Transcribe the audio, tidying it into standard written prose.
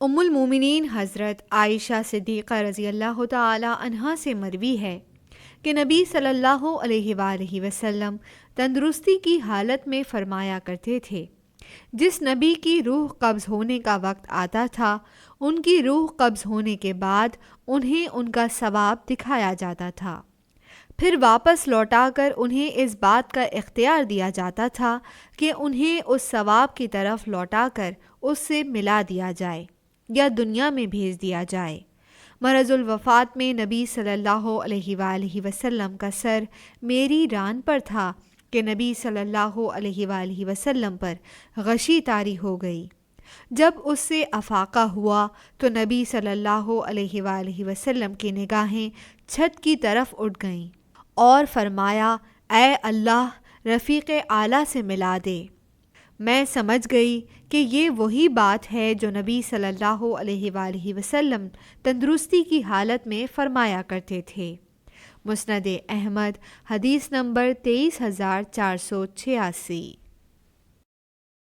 ام المومنین حضرت عائشہ صدیقہ رضی اللہ تعالی عنہا سے مروی ہے کہ نبی صلی اللہ علیہ وآلہ وسلم تندرستی کی حالت میں فرمایا کرتے تھے، جس نبی کی روح قبض ہونے کا وقت آتا تھا، ان کی روح قبض ہونے کے بعد انہیں ان کا ثواب دکھایا جاتا تھا، پھر واپس لوٹا کر انہیں اس بات کا اختیار دیا جاتا تھا کہ انہیں اس ثواب کی طرف لوٹا کر اس سے ملا دیا جائے یا دنیا میں بھیج دیا جائے۔ مرض الوفات میں نبی صلی اللہ علیہ وآلہ وسلم کا سر میری ران پر تھا کہ نبی صلی اللہ علیہ وآلہ وسلم پر غشی طاری ہو گئی۔ جب اس سے افاقہ ہوا تو نبی صلی اللہ علیہ وآلہ وسلم کی نگاہیں چھت کی طرف اٹھ گئیں اور فرمایا، اے اللہ، رفیق اعلیٰ سے ملا دے۔ میں سمجھ گئی کہ یہ وہی بات ہے جو نبی صلی اللہ علیہ وآلہ وسلم تندرستی کی حالت میں فرمایا کرتے تھے۔ مسند احمد، حدیث نمبر 23486۔